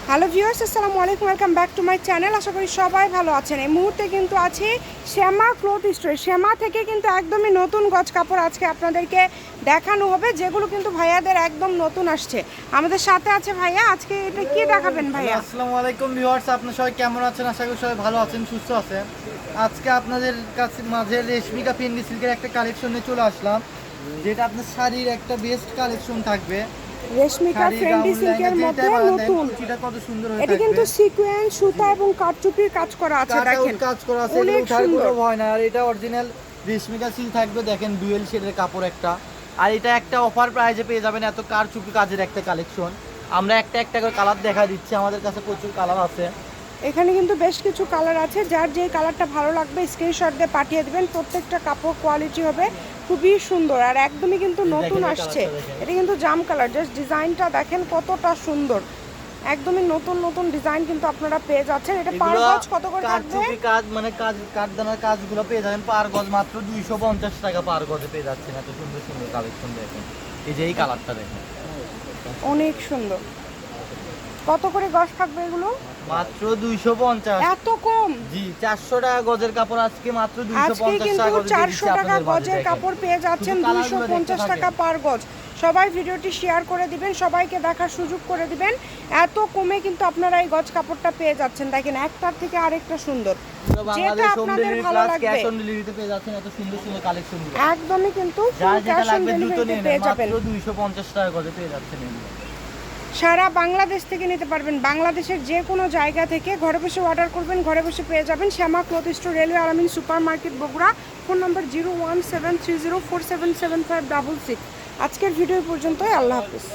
Hello viewers, আসসালামু আলাইকুম, welcome back to my channel. আশা করি সবাই ভালো আছেন। এই মুহূর্তে কিন্তু আছি শ্যামা ক্লথ স্টোর। শ্যামা থেকে কিন্তু একদমই নতুন গজ কাপড় আজকে আপনাদেরকে দেখানো হবে, যেগুলো কিন্তু ভাইয়াদের একদম নতুন আসছে। আমাদের সাথে আছে ভাইয়া। আজকে এটা কি দেখাবেন ভাইয়া? আসসালামু আলাইকুম ভিউয়ার্স, আপনারা সবাই কেমন আছেন? আশা করি সবাই ভালো আছেন, সুস্থ আছেন। আজকে আপনাদের কাছে মাঝে রেশমিকা ফেন্ডি সিল্কের একটা কালেকশন নিয়ে চলে আসলাম, যেটা আপনার শাড়ির একটা বেস্ট কালেকশন থাকবে। রেশমিকা ফেন্ডি সিল্কের মধ্যে নতুন, কত সুন্দর হয়ে এটা কিন্তু সিকোয়েন্স সুতা এবং কাটচুপির কাজ করা আছে। দেখেন কাজ করা আছে, অনেক ওঠার সুন্দর কোনো ভয় না। আর এটা অরিজিনাল রেশমিকা সিল্ক থাকবে। দেখেন ডুয়েল শেডের কাপড় একটা, আর এটা একটা অফার প্রাইজে পেয়ে যাবেন। এত কারচুপি কাজের একটা কালেকশন। আমরা একটা একটা করে কালার দেখা দিচ্ছি, আমাদের কাছে প্রচুর কালার আছে। এখানে কিন্তু বেশ কিছু কালার আছে, যার যে কালারটা ভালো লাগবে স্ক্রিনশট দিয়ে পাঠিয়ে দিবেন। প্রত্যেকটা কাপড় কোয়ালিটি হবে খুবই সুন্দর আর একদমই কিন্তু নতুন আসছে। এটা কিন্তু জাম কালার, জাস্ট ডিজাইনটা দেখেন কতটা সুন্দর। একদমই নতুন নতুন ডিজাইন কিন্তু আপনারা পেয়ে যাচ্ছেন। এটা পার গজ কত করে থাকবে? কাজ মানে কাঠদানার কাজগুলো পেয়ে যাবেন পার গজ মাত্র 250 টাকা পার গজে পেয়ে যাচ্ছেন। এত সুন্দর সুন্দর কালেকশন দেখেন। এই যে এই কালারটা দেখেন, অনেক সুন্দর। কত করে গজ থাকবে এগুলো? মাত্র 250। এত কম? জি, 400 টাকা গজের কাপড় আজকে মাত্র 250 আজকে কিন্তু টাকা গজে 400 টাকা গজের কাপড় পেয়ে যাচ্ছেন 250 টাকা পার গজ। সবাই ভিডিওটি শেয়ার করে দিবেন, সবাইকে দেখার সুযোগ করে দিবেন। এত কমে কিন্তু আপনারা এই গজ কাপড়টা পেয়ে যাচ্ছেন। দেখেন একটার থেকে আরেকটা সুন্দর, যেটা আপনাদের ভালো লাগবে। ক্যাশ অন ডেলিভারিতে পেয়ে যাচ্ছেন এত সুন্দর সুন্দর কালেকশনগুলো। একদমই কিন্তু যার যেটা ক্যাশ অন লাগবে দ্রুত ডেলিভারিতে নিয়ে পেয়ে নেন, যাবেন। মাত্র 250 টাকা গজে পেয়ে যাচ্ছেন এগুলো। সারা বাংলাদেশ থেকে নিতে পারবেন। বাংলাদেশের যে কোনো জায়গা থেকে ঘরে বসে অর্ডার করবেন, ঘরে বসে পেয়ে যাবেন। শ্যামা ক্লথ স্টোর, রেলওয়ে আলামিন সুপার মার্কেট, বগুড়া। ফোন নম্বর 01730477566। আজকের ভিডিও পর্যন্তই। আল্লাহ হাফিজ।